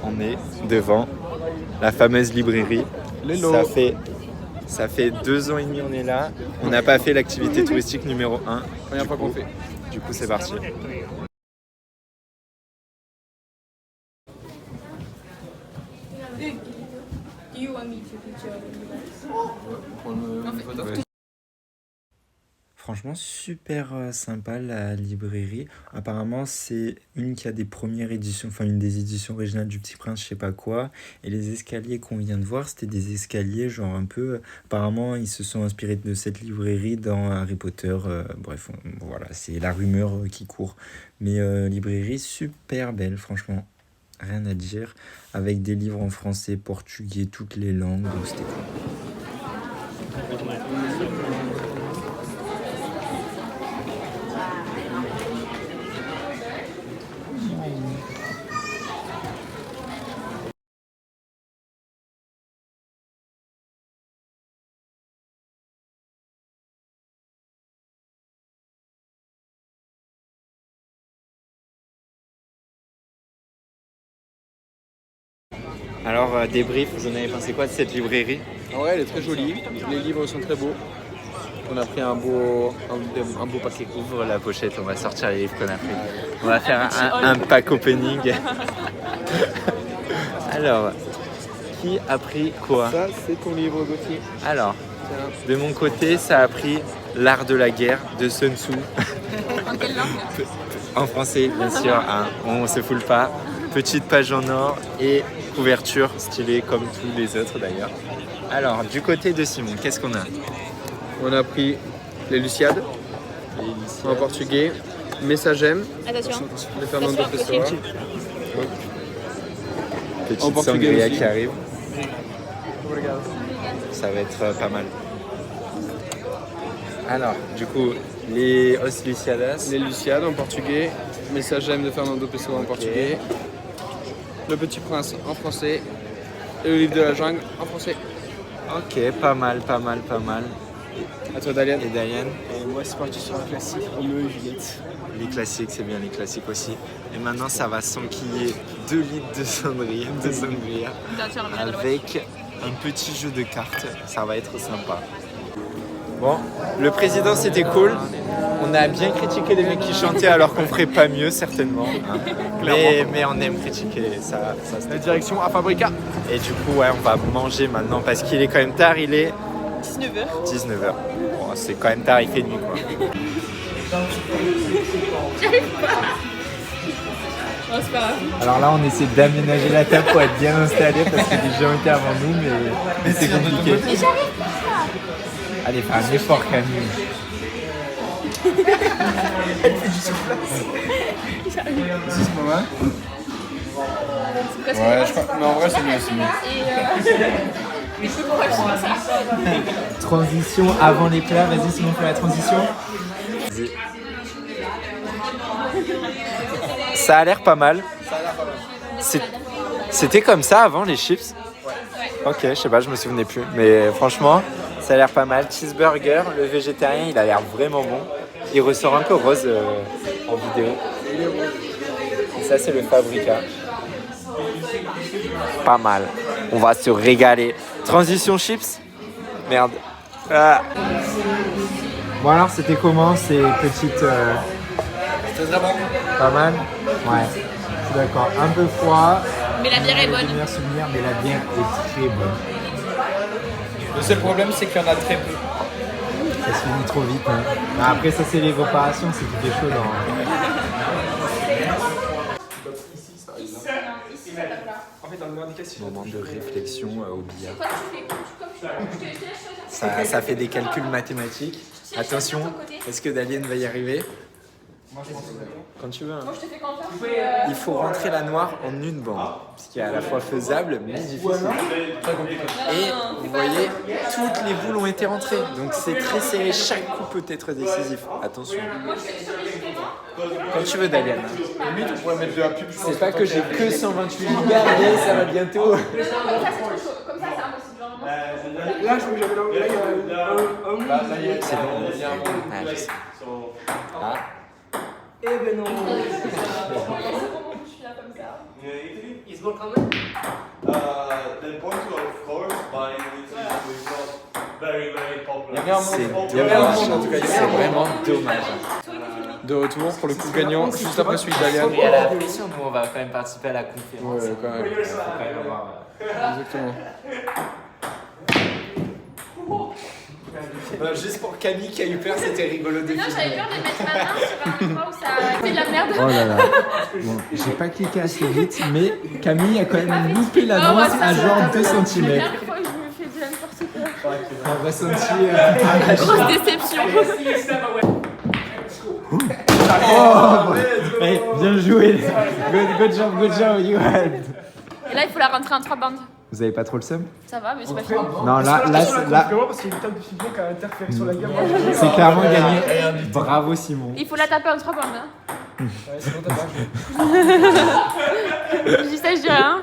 on est devant la fameuse librairie. Ça fait 2 ans et demi on est là. On n'a pas fait l'activité touristique numéro 1. Première fois qu'on fait. Du coup, c'est parti. Franchement, super sympa la librairie. Apparemment, c'est une qui a des premières éditions, enfin une des éditions originales du Petit Prince, je sais pas quoi. Et les escaliers qu'on vient de voir, c'était des escaliers genre un peu... Apparemment, ils se sont inspirés de cette librairie dans Harry Potter. Bref, voilà, c'est la rumeur qui court. Mais librairie super belle, franchement. Rien à dire. Avec des livres en français, portugais, toutes les langues. Donc c'était cool. Alors, débrief, vous en avez pensé quoi de cette librairie? Ah ouais, elle est très jolie. Les livres sont très beaux. On a pris un beau paquet. Ouvre la pochette, on va sortir les livres qu'on a pris. On va faire un pack opening. Alors, qui a pris quoi? Ça, c'est ton livre, Gauthier. Alors, de mon côté, ça a pris L'art de la guerre de Sun Tzu. En quelle langue? En français, bien sûr, hein, on se foule pas. Petite page en or et couverture stylée comme tous les autres d'ailleurs. Alors, du côté de Simon, qu'est-ce qu'on a? On a pris les Luciades en portugais, Messagem Attention. de Fernando Attention, Pessoa. Petite En portugais sangria aussi. qui arrive. Ça va être pas mal. Alors, du coup, les Os Luciadas. Les Luciades en portugais, Messagem de Fernando Pessoa en portugais, Le Petit Prince en français et Le Livre de la Jungle en français. Ok, pas mal, pas mal, pas mal. À toi, Dalian. Et Diane? Et moi, c'est parti sur un classique, Roméo et Juliette. Les classiques, c'est bien les classiques aussi. Et maintenant, ça va s'enquiller 2 litres de sangria, avec un petit jeu de cartes. Ça va être sympa. Bon, le président, c'était cool. On a bien critiqué les mecs qui chantaient alors qu'on ferait pas mieux, certainement. Hein. Mais on aime critiquer, ça La direction à Fabrica. Et du coup, ouais, on va manger maintenant parce qu'il est quand même tard, il est 19h. 19h. Bon, c'est quand même tard, il fait nuit quoi. J'arrive pas. Oh, c'est pas grave. Alors là, on essaie d'aménager la table pour être bien installé parce que des gens étaient avant nous, mais c'est compliqué. Mais j'arrive pas. Allez, fais un effort, Camille. C'est ce moment. C'est presque Ouais, je crois. Mais en vrai, c'est mieux, c'est mieux. Mais je peux pas faire ça. Transition avant les plats, vas-y Simon, fais la transition. Ça a l'air pas mal. C'était comme ça avant les chips? Ok, je sais pas, je me souvenais plus. Mais franchement, ça a l'air pas mal. Cheeseburger, le végétarien, il a l'air vraiment bon. Il ressort un peu rose en vidéo. Et ça, c'est le Fabrica. Pas mal. On va se régaler. Transition chips? Merde. Ah. Bon alors, c'était comment ces petites... C'est très bon. Pas mal? Ouais, je suis d'accord. Un peu froid. Mais la bière est bonne. Meilleur souvenir, mais la bière est très bonne. Le seul problème, c'est qu'il y en a très peu. Ça se finit trop vite. Hein. Après, ça, c'est l'évaporation, c'est tout est chaud dans... Moment de réflexion au billard. Ça fait des calculs mathématiques. Attention, est-ce que Dalian va y arriver? Quand tu veux. Hein. Il faut rentrer la noire en une bande, ce qui est à la fois faisable mais difficile. Et vous voyez, toutes les boules ont été rentrées, donc c'est très serré. Chaque coup peut être décisif. Attention. Quand tu veux, Dalian. Limite, on pourrait mettre de la pub. C'est pas que j'ai que 128 gigas, mais ça va bientôt. Comme ça, c'est impossible. Là, je crois que j'avais là, il y a un C'est bon. Ah, je sais. Ah. Eh ben non. comme ça. Is more common? The Portugal, of course, but in Italy it's not very, very popular. Il y avait un monde en tout cas. C'est vraiment dommage. De retour pour le coup gagnant juste après celui d'Alian. Il y a la pression, nous on va quand même participer à la conférence. Ouais, quand même. Il faut quand même avoir, Exactement. Juste pour Camille qui a eu peur, c'était rigolo de Non, j'avais peur de mettre ma main sur un endroit où ça fait de la merde. Oh là là. Bon, j'ai pas cliqué assez vite, mais Camille a quand même loupé Ah, l'annonce ouais, à ça, genre ça, 2 La cm. dernière fois que je me fais de n'importe quoi. Un ressenti Grosse déception. Oh, hey, bien joué. Good job, you had. Et là, il faut la rentrer en 3 bandes. Vous avez pas trop le seum? Ça va, mais c'est pas fini. Non, là, Vraiment parce qu'il y a une table de Simon qui a interféré sur la gamme. c'est clairement gagné. Bravo Simon. Il faut la taper en 3 bandes. Hein. Ouais, c'est bon, t'as pas. Je dis ça, je dis rien.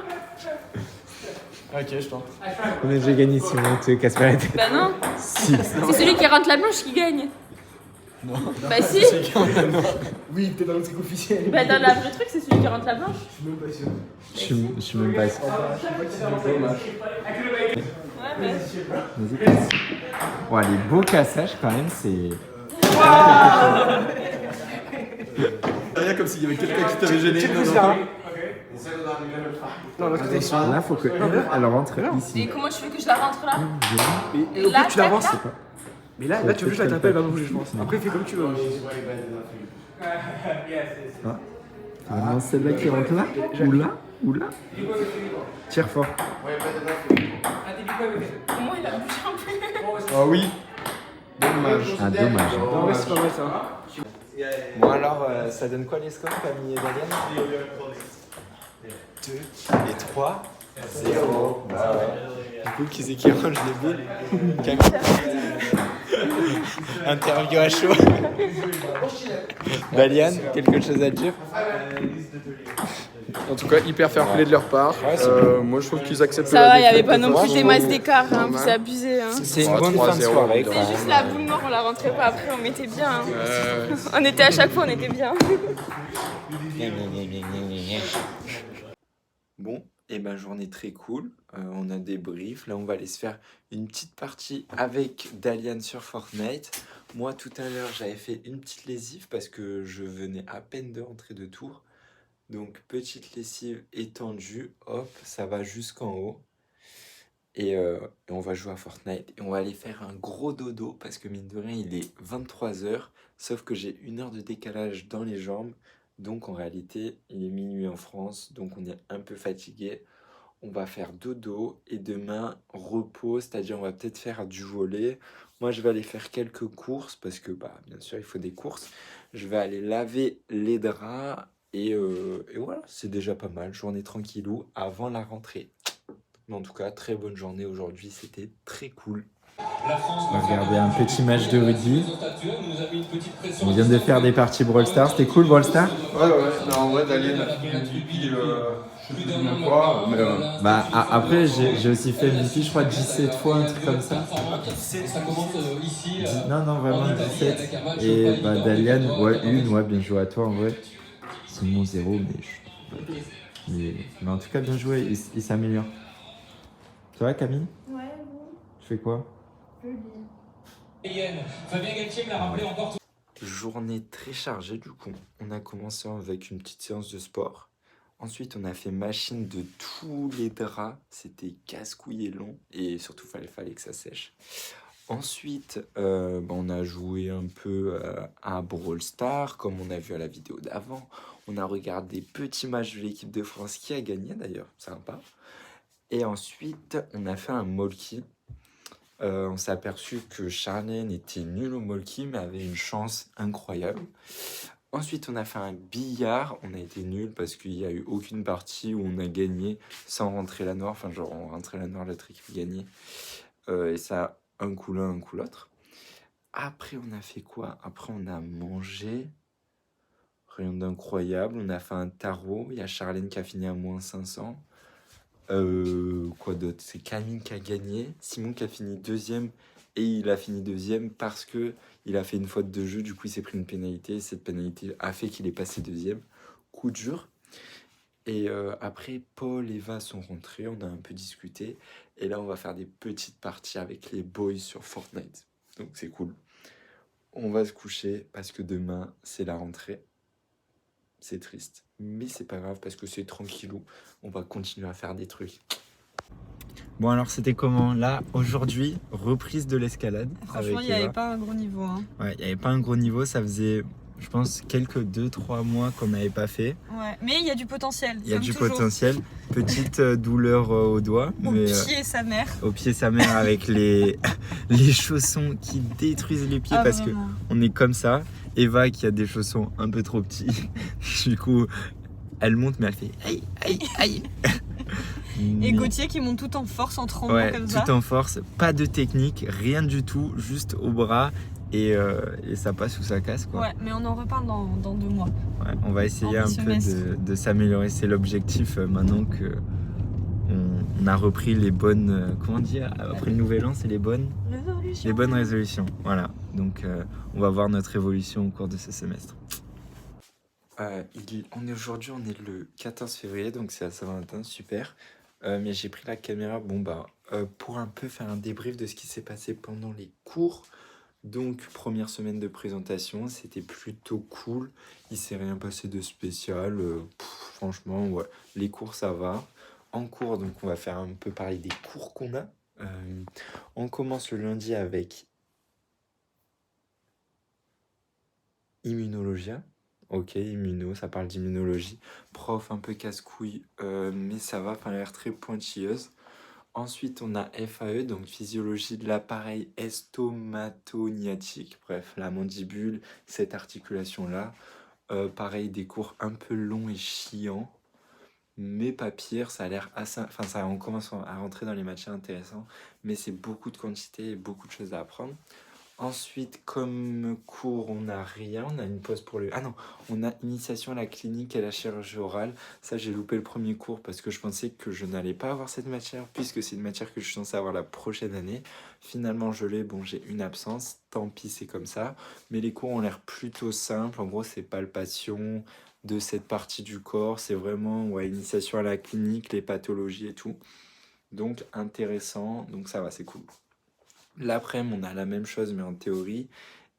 Ok, je tente. On a déjà gagné Simon, te casse pas la tête. Bah non. Si. C'est celui qui rentre la blanche qui gagne. Non. Bah si. Oui, t'es dans le truc officiel. Bah dans la vraie truc, c'est celui qui rentre la blanche. Je suis même pas sûr. Je suis même pas sûr. Ouais, mais... Vas-y, passe. Ouais, les beaux cassages quand même, c'est. Rien comme s'il y avait quelqu'un qui t'avait gêné. Non, l'autre côté. Là, faut que elle rentre ici. Et comment je fais que je la rentre là? Et au Là, plus tu l'avances. tac, là. Mais là, tu veux juste la taper, elle va bouger, je pense. Après, fais comme tu veux. Vraiment celle-là qui rentre là? Ou là? Tire fort. Comment il a bougé un peu? Oh oui. Dommage. Ah, dommage. Non, ouais, c'est pas mal ça. Bon alors, ça donne quoi les scores, Camille et Dalian? 2 et 3. 0. Bah ouais. Du coup, qui c'est qui range les boules? Camille. Interview à chaud. Dalian, quelque chose à dire? En tout cas, hyper fair play de leur part. Moi, je trouve qu'ils acceptent Ça la va, il n'y avait défaite pas de non plus façon des masses d'écart, hein, normale. c'est abusé. Hein. C'est une bonne fin de 3-0, soirée. évidemment. C'est juste la boule noire, on la rentrait pas après, on mettait bien. Hein. On était à chaque fois, on était bien. Bon, et ben journée très cool. On a des briefs. Là, on va aller se faire une petite partie avec Dalian sur Fortnite. Moi, tout à l'heure, j'avais fait une petite lessive parce que je venais à peine de rentrer de tour. Donc, petite lessive étendue. Hop, ça va jusqu'en haut. Et on va jouer à Fortnite. Et on va aller faire un gros dodo parce que mine de rien, il est 23h. Sauf que j'ai 1 heure de décalage dans les jambes. Donc en réalité, il est minuit en France, donc on est un peu fatigué. On va faire dodo et demain, repos, c'est-à-dire on va peut-être faire du volley. Moi, je vais aller faire quelques courses parce que, bah, bien sûr, il faut des courses. Je vais aller laver les draps et voilà, c'est déjà pas mal. Journée tranquillou avant la rentrée. Mais en tout cas, très bonne journée aujourd'hui, c'était très cool. On va regarder un petit match de rugby. On vient de faire des parties Brawl Stars. C'était cool Brawl Stars? Ouais. Non, en vrai, Dalian a fait MVP, je sais plus combien de fois, mais. Bah après j'ai aussi fait MVP je crois 17 fois, un truc comme ça. Non vraiment 17. Et bah Dalian, ouais ouais bien joué à toi en vrai. Simon 0 mais en tout cas bien joué, il s'améliore. Ça va Camille? Ouais, bon. Tu fais quoi? Je lis. Fabien Galtier me l'a rappelé encore. Journée très chargée du coup. On a commencé avec une petite séance de sport. Ensuite, on a fait machine de tous les draps. C'était casse-couille et long. Et surtout, fallait que ça sèche. Ensuite, on a joué un peu à Brawl Stars, comme on a vu à la vidéo d'avant. On a regardé petits matchs de l'équipe de France qui a gagné d'ailleurs. Sympa. Et ensuite, on a fait un molki. On s'est aperçu que Charlène était nulle au molki, mais avait une chance incroyable. Ensuite, on a fait un billard. On a été nuls parce qu'il n'y a eu aucune partie où on a gagné sans rentrer la noire. Enfin, genre, on rentrait la noire, l'autre équipe gagnait. Et ça, un coup l'un, un coup l'autre. Après, on a fait quoi? Après, on a mangé. Rien d'incroyable. On a fait un tarot. Il y a Charlène qui a fini à -500. Quoi d'autre? C'est Camille qui a gagné. Simon qui a fini 2e. Et il a fini 2e parce que il a fait une faute de jeu. Du coup, il s'est pris une pénalité. Cette pénalité a fait qu'il est passé 2e. Coup dur. Et après, Paul et Eva sont rentrés, on a un peu discuté. Et là, on va faire des petites parties avec les boys sur Fortnite. Donc c'est cool. On va se coucher parce que demain, c'est la rentrée. C'est triste, mais c'est pas grave parce que c'est tranquillou. On va continuer à faire des trucs. Bon alors c'était comment? Là, aujourd'hui, reprise de l'escalade. Franchement, il n'y avait pas un gros niveau. Hein. Ouais, il n'y avait pas un gros niveau, ça faisait, je pense, quelques 2-3 mois qu'on n'avait pas fait. Ouais, mais il y a du potentiel. Il y a du potentiel. Petite douleur au doigt. Au mais, pied sa mère. Au pied sa mère avec les chaussons qui détruisent les pieds parce vraiment. qu'on est comme ça. Eva qui a des chaussons un peu trop petits. Du coup, elle monte mais elle fait aïe, aïe, aïe. Et Gauthier qui monte tout en force en tremblant comme ça. Tout en force, pas de technique, rien du tout, juste au bras et ça passe ou ça casse quoi. Ouais, mais on en reparle dans 2 mois. Ouais, on va essayer un peu de s'améliorer, c'est l'objectif maintenant que on a repris les bonnes, comment dire, après le nouvel an c'est les bonnes résolutions. Voilà, donc on va voir notre évolution au cours de ce semestre. Aujourd'hui, on est le 14 février, donc c'est à Saint-Valentin, super. Mais j'ai pris la caméra pour un peu faire un débrief de ce qui s'est passé pendant les cours. Donc, première semaine de présentation, c'était plutôt cool. Il s'est rien passé de spécial. Franchement, ouais, les cours, ça va. En cours, donc on va faire un peu parler des cours qu'on a. On commence le lundi avec Immunologia. Ok, immuno, ça parle d'immunologie. Prof un peu casse-couille, mais ça va, enfin, elle a l'air très pointilleuse. Ensuite, on a FAE, donc physiologie de l'appareil estomatognatique. Bref, la mandibule, cette articulation-là. Pareil, des cours un peu longs et chiants, mais pas pire, ça a l'air assez... Enfin, ça, on commence à rentrer dans les matières intéressantes, mais c'est beaucoup de quantité et beaucoup de choses à apprendre. Ensuite, comme cours, on n'a rien. On a une pause pour le... Ah non, on a initiation à la clinique et à la chirurgie orale. Ça, j'ai loupé le premier cours parce que je pensais que je n'allais pas avoir cette matière, puisque c'est une matière que je suis censé avoir la prochaine année. Finalement, je l'ai. Bon, j'ai une absence. Tant pis, c'est comme ça. Mais les cours ont l'air plutôt simples. En gros, c'est palpation de cette partie du corps. C'est vraiment initiation à la clinique, les pathologies et tout. Donc, intéressant. Donc, ça va, c'est cool. L'après-midi, on a la même chose, mais en théorie.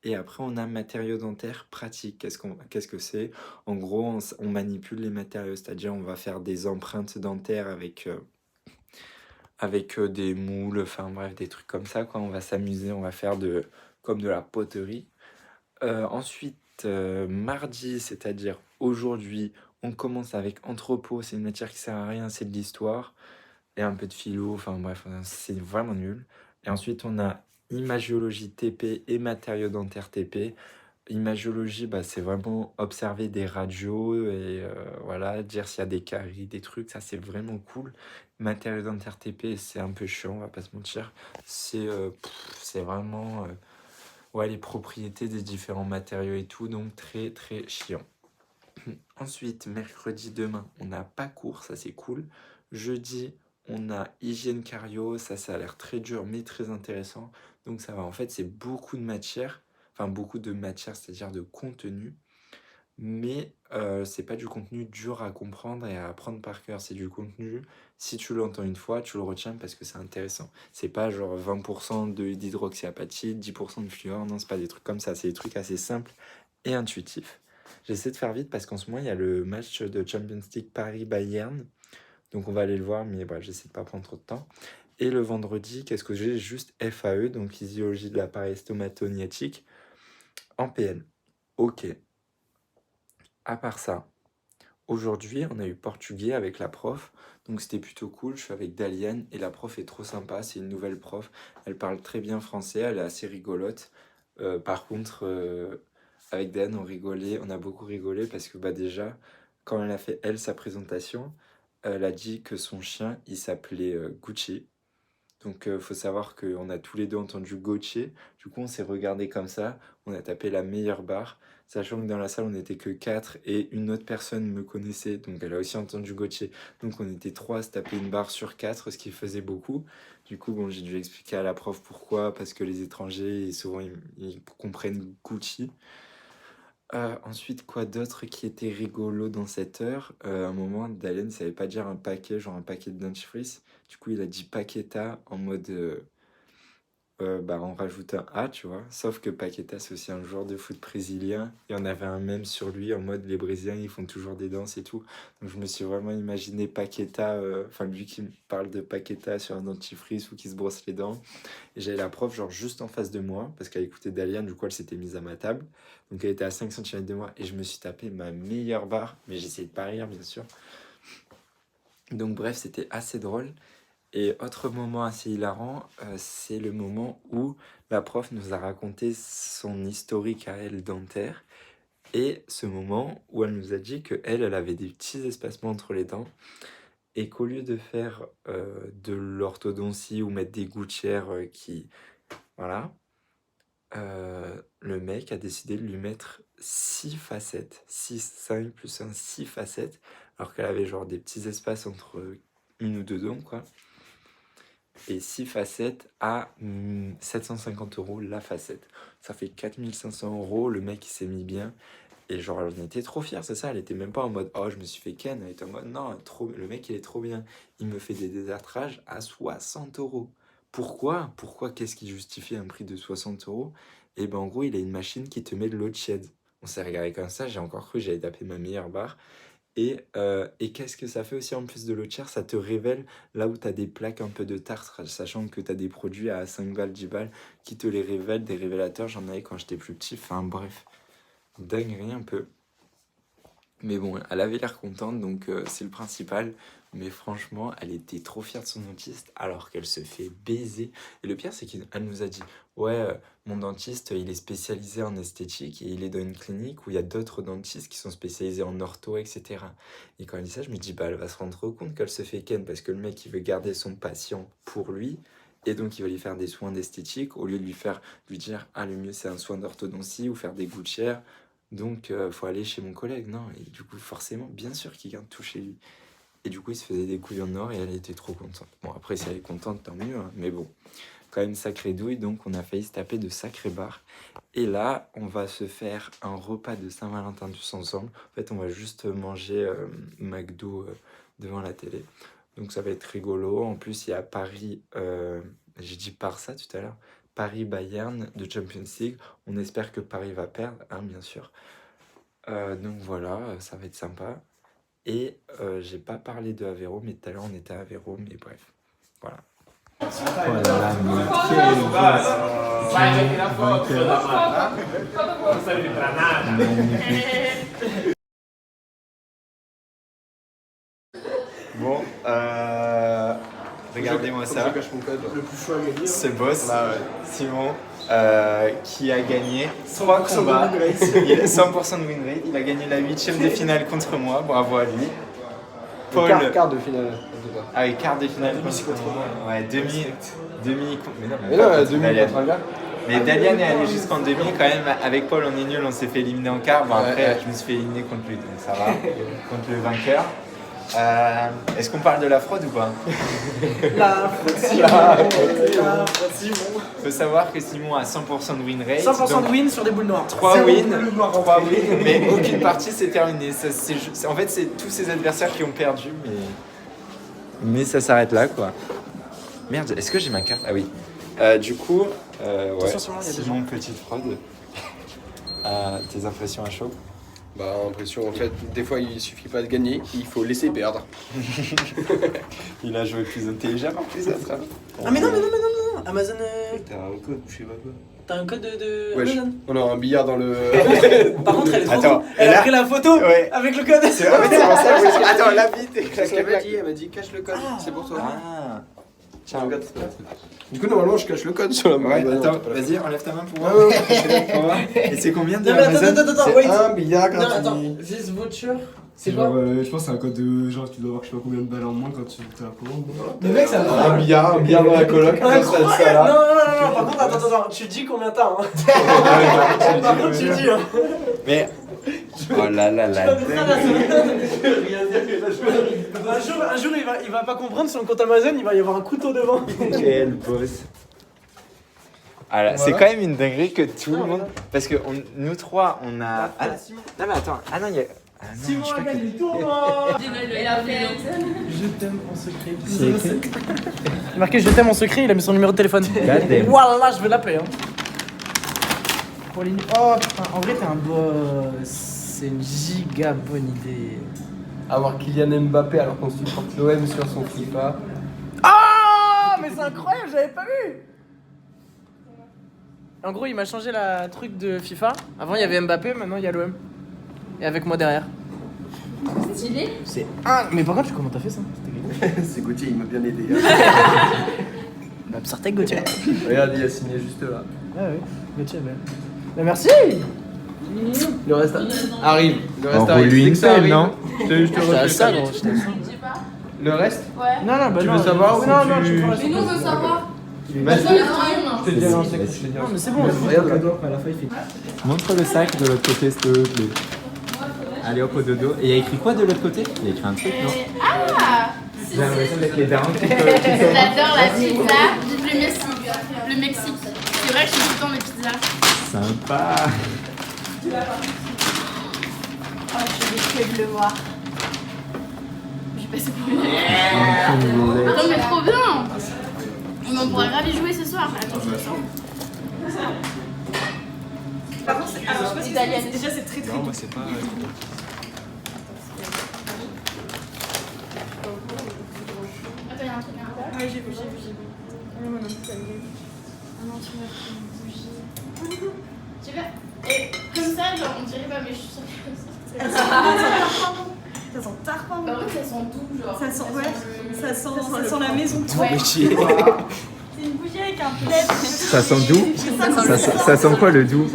Et après, on a matériaux dentaires pratiques. Qu'est-ce que c'est? En gros, on manipule les matériaux. C'est-à-dire, on va faire des empreintes dentaires avec des moules. Enfin, bref, des trucs comme ça, quoi. On va s'amuser. On va faire comme de la poterie. Ensuite, mardi, c'est-à-dire aujourd'hui, on commence avec anthropo. C'est une matière qui sert à rien. C'est de l'histoire. Et un peu de philo. Enfin, bref, c'est vraiment nul. Et ensuite, on a imagiologie TP et matériaux dentaires TP. Imagiologie, c'est vraiment observer des radios et voilà, dire s'il y a des caries, des trucs. Ça, c'est vraiment cool. Matériaux dentaires TP, c'est un peu chiant, on va pas se mentir. C'est vraiment les propriétés des différents matériaux et tout. Donc, très, très chiant. Ensuite, mercredi, demain, on n'a pas cours. Ça, c'est cool. Jeudi, on a hygiène cario, ça a l'air très dur mais très intéressant. Donc ça va, en fait c'est beaucoup de matière, c'est-à-dire de contenu. Mais c'est pas du contenu dur à comprendre et à apprendre par cœur. C'est du contenu, si tu l'entends une fois, tu le retiens parce que c'est intéressant. C'est pas genre 20% d'hydroxyapatite, 10% de fluor, non, c'est pas des trucs comme ça. C'est des trucs assez simples et intuitifs. J'essaie de faire vite parce qu'en ce moment il y a le match de Champions League Paris-Bayern. Donc on va aller le voir, mais bref, j'essaie de pas prendre trop de temps. Et le vendredi, qu'est-ce que j'ai? Juste FAE, donc physiologie de l'appareil stomatognatique, en PN. Ok. À part ça, aujourd'hui, on a eu portugais avec la prof, donc c'était plutôt cool. Je suis avec Daliane et la prof est trop sympa, c'est une nouvelle prof. Elle parle très bien français, elle est assez rigolote. Par contre, avec Dan, on a beaucoup rigolé parce que déjà, quand elle a fait sa présentation, elle a dit que son chien, il s'appelait Gucci. Donc, faut savoir qu'on a tous les deux entendu Gauthier. Du coup, on s'est regardé comme ça. On a tapé la meilleure barre. Sachant que dans la salle, on n'était que 4 et une autre personne me connaissait. Donc, elle a aussi entendu Gauthier. Donc, on était 3 à se taper une barre sur 4, ce qui faisait beaucoup. Du coup, j'ai dû expliquer à la prof pourquoi. Parce que les étrangers, souvent, ils comprennent Gucci. Ensuite, quoi d'autre qui était rigolo dans cette heure? À un moment, Dalian ne savait pas dire un paquet, genre un paquet de dentifrice. Du coup, il a dit paqueta en mode... bah, on rajoute un A, tu vois. Sauf que Paqueta, c'est aussi un joueur de foot brésilien. Et on avait un mème sur lui en mode les Brésiliens, ils font toujours des danses et tout. Donc je me suis vraiment imaginé Paqueta, enfin lui qui me parle de Paqueta sur un dentifrice ou qui se brosse les dents. Et j'avais la prof, genre juste en face de moi, parce qu'elle écoutait Dalian, du coup elle s'était mise à ma table. Donc elle était à 5 cm de moi et je me suis tapé ma meilleure barre. Mais j'essayais de pas rire, bien sûr. Donc bref, c'était assez drôle. Et autre moment assez hilarant, c'est le moment où la prof nous a raconté son historique à elle dentaire. Et ce moment où elle nous a dit qu'elle, elle avait des petits espacements entre les dents. Et qu'au lieu de faire de l'orthodontie ou mettre des gouttières qui... Voilà. Le mec a décidé de lui mettre 6 facettes. 6, 5 plus 1, 6 facettes. Alors qu'elle avait genre des petits espaces entre une ou deux dents, quoi. Et 6 facettes à 750 € la facette. Ça fait 4500 €. Le mec, il s'est mis bien. Et genre, elle en était trop fière, c'est ça. Elle était même pas en mode, oh, je me suis fait ken. Elle était en mode, non, le mec, il est trop bien. Il me fait des détartrages à 60 €. Pourquoi? Qu'est-ce qui justifie un prix de 60 €? Et ben, en gros, il a une machine qui te met de l'eau tiède. On s'est regardé comme ça. J'ai encore cru que j'allais taper ma meilleure barre. Et qu'est-ce que ça fait aussi en plus de l'eau tiers? Ça te révèle là où tu as des plaques un peu de tartre, sachant que tu as des produits à 5 balles, 10 balles qui te les révèlent, des révélateurs. J'en avais quand j'étais plus petit. Enfin bref, dinguerie un peu. Mais bon, elle avait l'air contente, donc c'est le principal. Mais franchement, elle était trop fière de son dentiste alors qu'elle se fait baiser. Et le pire, c'est qu'elle nous a dit, ouais, mon dentiste, il est spécialisé en esthétique et il est dans une clinique où il y a d'autres dentistes qui sont spécialisés en ortho, etc. Et quand elle dit ça, je me dis, bah, elle va se rendre compte qu'elle se fait ken parce que le mec, il veut garder son patient pour lui. Et donc, il va lui faire des soins d'esthétique au lieu de lui dire, ah, le mieux, c'est un soin d'orthodontie ou faire des gouttières. Donc, faut aller chez mon collègue. Non, et du coup, forcément, bien sûr qu'il garde tout chez lui. Et du coup, il se faisait des couilles en or et elle était trop contente. Bon, après, si elle est contente, tant mieux, hein, mais bon, quand même sacrée douille, donc on a failli se taper de sacrées barres. Et là, on va se faire un repas de Saint-Valentin tous ensemble. En fait, on va juste manger McDo devant la télé. Donc ça va être rigolo. En plus, il y a Paris, j'ai dit Barça tout à l'heure, Paris-Bayern de Champions League. On espère que Paris va perdre, hein, bien sûr. Donc voilà, ça va être sympa. Et j'ai pas parlé de Aveiro, mais tout à l'heure on était à Aveiro, mais bref, voilà. Oh là là, mais Vai aqui na foto, filho da mãe. Não serve pra nada. Bon, regardez-moi ça. Le plus chaud à gagner. Ce boss, Simon, qui a gagné 3 combats, il a 100% de win rate, il a gagné la 8e de finale contre moi, bravo à lui. Paul, Quart de finale. ah oui, quart de finale contre moi, ouais, demi contre, mais non, demi Dalian. contre un gars. Mais Dalian est allé jusqu'en demi quand même, avec Paul on est nul, on s'est fait éliminer en quart, bon après je me suis fait éliminer contre lui, donc ça va, contre le vainqueur. Est-ce qu'on parle de la fraude ou pas? La fraude Simon. Faut savoir que Simon a 100% de win rate. 100% de win sur des boules noires. 3 wins, mais aucune partie s'est terminée. En fait, c'est tous ses adversaires qui ont perdu, mais ça s'arrête là, quoi. Merde, est-ce que j'ai ma carte? Ah oui. Du coup, ouais, Simon, petite fraude. Tes impressions à chaud? Bah, impression, en fait, des fois il suffit pas de gagner, il faut laisser perdre. Il a joué plus intelligent en plus, ça sera. Ah mais non, Amazon... T'as un code, je sais pas quoi. T'as un code de Wesh, Amazon. on a un billard dans le... Par contre, elle est trop Attends, cool. Elle a pris la photo Ouais. avec le code. C'est pour ça que attends, la bite. Qu'est-ce qu'elle m'a dit? Elle m'a dit cache le code, c'est pour toi. Ah. Tiens, Regarde. Du coup, normalement, je cache le code sur la main. ouais, Bah, non, attends, t'as pas la vas-y, enlève ta main pour Ouais, voir. ouais. Pour voir. Et c'est combien de Non mais Amazon? attends, wait. Un billard Non, attends, gratuit. this voucher, C'est genre, je pense que c'est un code de genre tu dois avoir je sais pas combien de balles en moins quand tu fais la commande. Mais mec, ça Un billard dans la coloc. incroyable. Non, par contre, attends, tu dis combien t'as, hein. Par contre, tu dis, hein. Mais. Oh là là là. Un jour, il va pas comprendre sur le compte Amazon, il va y avoir un couteau devant. Quel boss. Voilà. C'est Voilà. quand même une dinguerie que tout le monde. Parce que nous trois, on a. Ah, non, mais attends. Ah non, il y a. Ah non, Simon je a crois que- gagné le tournoi. Et la fête. Je t'aime en secret. C'est écrit. Il a marqué je t'aime en secret, il a mis son numéro de téléphone. Goddamn. Voilà, je vais l'appeler. Hein. Pauline. Oh putain, en vrai t'es un boss. C'est une giga bonne idée. Avoir Kylian Mbappé alors qu'on supporte l'OM sur son FIFA. Ah mais c'est incroyable, j'avais pas vu. En gros, il m'a changé la truc de FIFA. Avant, il y avait Mbappé, maintenant il y a l'OM. Et avec moi derrière. C'est stylé. C'est un. Mais par contre, comment t'as fait ça? C'est Gauthier, il m'a bien aidé. Bah, Psartek Gauthier. Regarde, il a signé juste là. Ah oui, Gauthier, bah. Bah, merci. Le reste arrive. Le On reste roule arrive. lui Dès une que ça pelle, arrive, non? je te J'étais à refais ça, ça. gros. j'étais à ça. Je sais pas. Le reste Ouais. Non, non, bah Tu non. veux savoir ou non, tu- non, je prends la Mais nous, on veut savoir. Vas-y. Je veux rien. Je te dis un secret, je te dis un Non, mais c'est secret. bon, Regarde là. à la fin, il fait. Montre le sac de l'autre côté, s'il te plaît. Allez hop au dodo. Et il y a écrit quoi de l'autre côté? Il y a écrit un truc, non? Ah. J'ai l'impression d'être les darons qui J'adore la pizza. Vive le Mexique. Le Mexique. C'est vrai que je suis tout le temps mes pizzas. Sympa. Oh, je vais le voir. Je vais passer pour une. Non, mais trop bien. Mais on pourra grave y jouer ce soir. Attends, je me sens. Par contre, alors, je sais pas si Italienne. déjà c'est très très Non, moi c'est pas. Attends, il y a un truc là. Ouais, j'ai vu. Ouais, moi non plus, ça me dit. Ah non, tu m'as fait une bougie. Tu vois? Et comme ça, genre, on dirait pas, mais je suis sûre que Ça sent tarpin. Par contre, ça sent doux, genre. Ça sent, ouais, le- ça sent la maison. Ouais. C'est une bougie avec un plaid. Ça sent doux? Ça sent quoi le doux?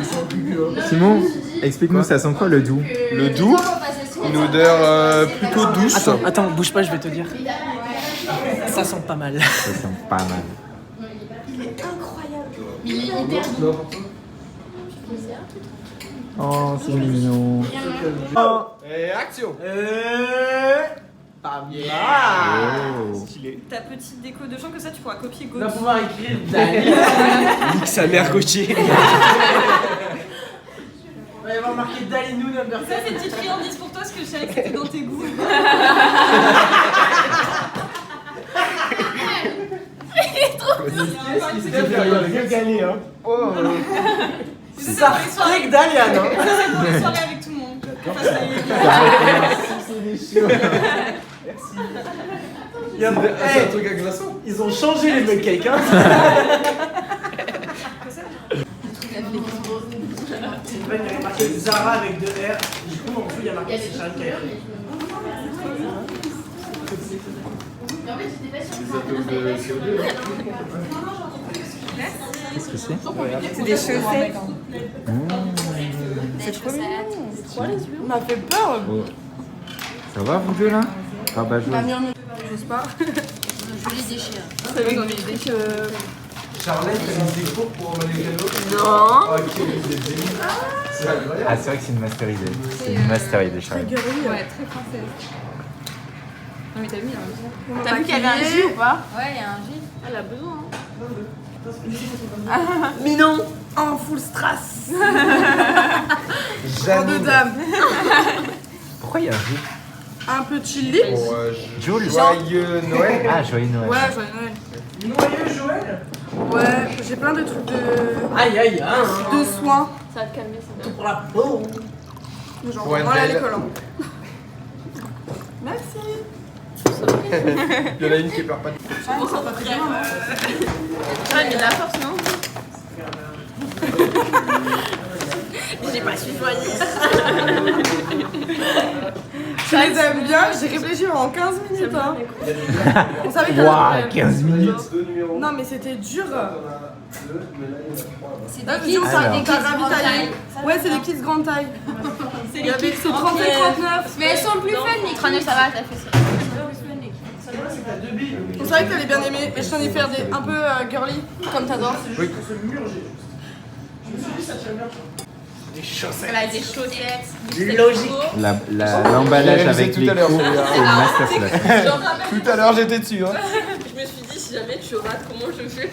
Simon, explique-nous, ça sent quoi le doux? Le doux, une odeur plutôt douce. Attends, bouge pas, je vais te dire. Ça sent pas mal. Ça sent pas mal. Mais il est hyper doux. Oh, c'est mignon. Et action. Pas mal. Oh. Ta petite déco de chambre, que ça tu pourras copier On va Gauthier. pouvoir écrire Dali. Nique sa mère Gauthier. Il va y avoir marqué Dali nous number Ça, c'est une petite friandise pour toi, parce que je savais que c'était dans tes goûts. bien gagné, hein. C'est Ça freak Dalian, hein. pour les soirées avec tout le monde. Enfin, Il y a- C'est un Hey, truc à glaçons. ils ont changé les mecs, hein. Il y avait marqué Zara avec 2 R. Du coup, en dessous, il y a marqué c'est Charles qui a écrit. Mais en fait, j'étais pas sûre que Qu'est-ce que c'est? c'est des chaussettes. c'est trop mignon. On m'a fait peur. Oh. Ça va vous deux là? Rabat jaune. J'ose pas. Je les déchire. Ça veut dire que. Charlotte, elle des cours pour les cadeaux. Non. Ok, c'est génial. C'est incroyable. Ah, c'est vrai que c'est une masterisée. C'est une masterisée, Charlie. Ouais, très française. Non, mais t'as vu, hein. T'as vu qu'il y avait un J ou pas? Ouais, il y a un J. Elle a besoin, Minon en full strass. Janine. Pourquoi il y a un jeu? Un peu chillé. Jules? Joyeux Noël. Ah, joyeux Noël. Ouais, joyeux Noël. Noyeux Joël. Ouais, j'ai plein de trucs Aïe aïe hein. de soins. Ça va te calmer, c'est bien. Pour la peau. Genre, Pour être voilà belle. l'école. Merci. Il y en a une qui perd pas de Bon, ça va très bien. Ouais, mais de la force, non? J'ai pas su choisir. Je les aime bien, j'ai réfléchi pendant 15 minutes. Hein. On savait qu'il y en avait- Waouh, 15 minutes. Non, mais c'était dur. C'est Là, des je kids, dis, c'est Alors. des t'as kids grande ravitaillé. taille. Ouais, c'est les kids grande taille. C'est Il y les avait kids ce 30 et 39. Mais elles sont plus fun, les 39, ça va, t'as fait ça. On savait que t'allais bien aimer, mais je t'en ai fait des un peu girly, comme t'adores. Oui. Elle a des chaussettes. Logique. L'emballage J'ai révisé avec tout les à l'heure, cours, celui-là. c'est une masterclass. Tout à l'heure, j'étais dessus. Hein. Je me suis dit, si jamais tu rates, comment je fais?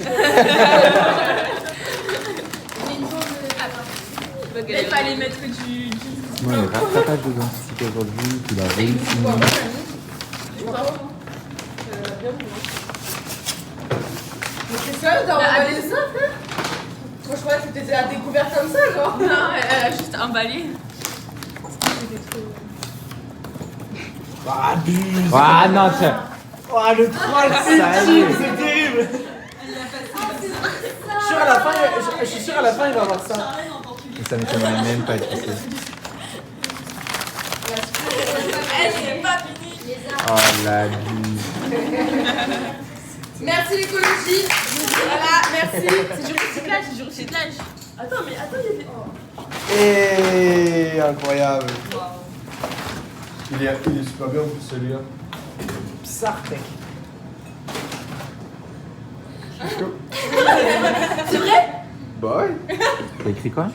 Il fallait mettre du... Moi, le rattrapage de dentiste aujourd'hui, il a réussi. Mais t'es sérieuse d'avoir emballé ça, frère? Moi, je croyais que t'étais à découvert comme ça, genre. Non, elle a juste emballé. Ah non, tiens. Oh, le troll, c'est terrible. Je suis sûr à la fin, il va avoir ça. Ça m'étonnerait même pas, tu sais. Elle n'est pas finie. Oh la bise. Merci l'écologie. Voilà, merci. C'est du recyclage, c'est du recyclage. Attends, il y avait... Et incroyable. Il est super bien en plus celui-là. Sartek. C'est vrai? Bah ouais. T'as écrit quoi?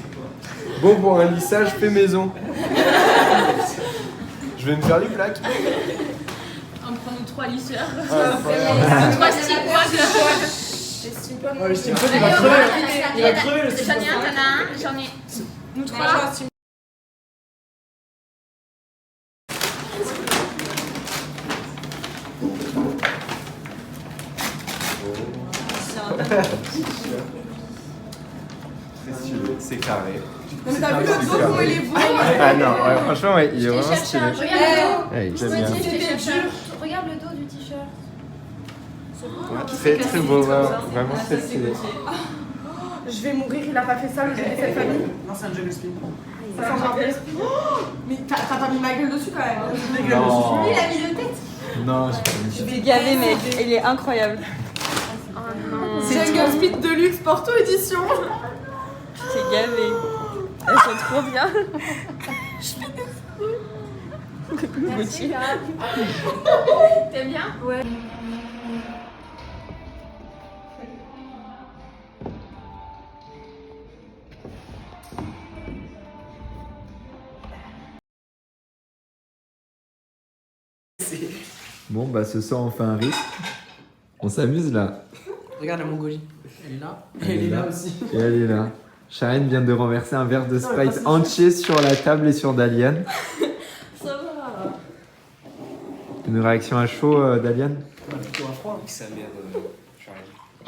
Bon pour un lissage fait maison. Je vais me faire les plaques. On prend nos 3 lisseurs. Incroyable. 3 steampots. Oh, le steampunk, il va crever. Il va crever le J'en ai steampunk. un, t'en as un, j'en ai... Nous 3. C'est carré. Non, mais t'as vu le dos, comment il est beau? Ah non, ouais, franchement, ouais, il est vraiment stylé. Regarde le Ouais, j'aime bien. Regarde le dos du t-shirt. Très très beau, vraiment très stylé. Je vais mourir, il a pas fait ça, le GD cette famille. Non, c'est un juggle spin. Ça sent bien. Mais t'as pas mis ma gueule dessus quand même. Non. Lui, il a mis le tête. Non, j'ai pas mis ça. Je vais gaver, mec. Il est incroyable. Jungle Speed Deluxe Porto édition. C'est gavé. Elles sont trop bien. Merci. T'aimes bien? Ouais. Bon, bah ce soir on fait un risque. On s'amuse là. Regarde la Mongolie. Elle est là. Elle Elle est est là là. aussi. Et elle est là. Sharon vient de renverser un verre de Sprite entier sur la table et sur Dalian. Ça va. Une réaction à chaud, Dalian? Plutôt à froid.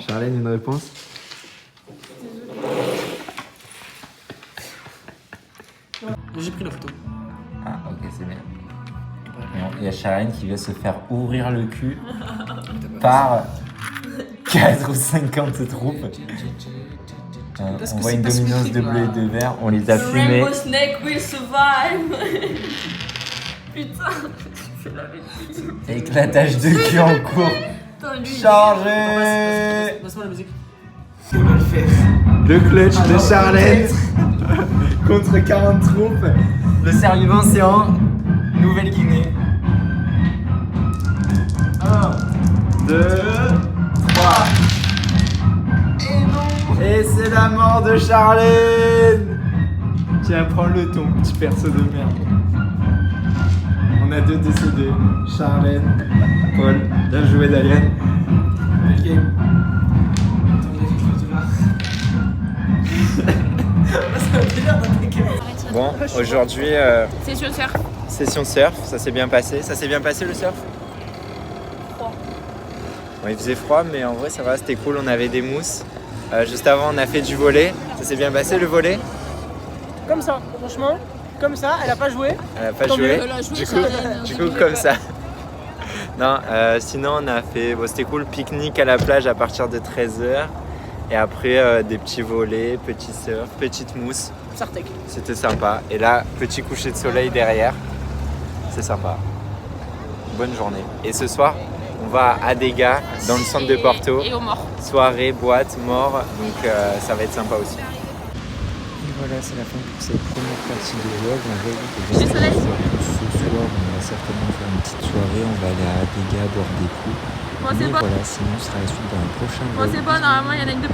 Charlène, une réponse? J'ai pris la photo. Ah, ok, c'est bien. Il y a Sharon qui vient se faire ouvrir le cul par 4 ou 50 troupes. On voit une dominance de bleu et de vert, on les a fumés. Rainbow Snake will survive. Putain, c'est la bêtise. Éclatage de cul en cours. Putain, lui, Chargé. Passe-moi la musique. On va le faire. Le clutch de Charlène contre 40 troupes. Le survivant, c'est en Nouvelle-Guinée. 1, 2, 3. Et non. Et c'est la mort de Charlène. Tiens, prends-le ton petit perso de merde. On a 2 décédés. Charlène, Paul. Bien joué, Dalian. Belle game. Bon, aujourd'hui, Session surf. session surf, ça s'est bien passé. Ça s'est bien passé le surf? Froid. Bon, il faisait froid, mais en vrai ça va, c'était cool, on avait des mousses. Juste avant, on a fait du volley. Ça s'est bien passé le volley? Comme ça, franchement. Comme ça, elle a pas joué. Elle a pas Tant joué. mieux. Elle a joué, Du Charlène. coup, comme ça. Non, sinon on a fait, bon, c'était cool, pique-nique à la plage à partir de 13h. Et après, des petits volets, petits surf, petite mousse. Sartek. C'était sympa. Et là, petit coucher de soleil derrière. C'est sympa. Bonne journée. Et ce soir, on va à Adega, dans le centre de Porto. Et au mort. Soirée, boîte, mort. Donc ça va être sympa aussi. Et voilà, c'est la fin pour cette première partie de vlog. On va vous J'ai soleil. ce soir, on va certainement faire une petite soirée. On va aller à Adega boire des coups. Moi, Mais c'est pas. voilà, sinon, ce sera la suite dans le prochain Moi, vlog. c'est pas. Normalement, il y en a une de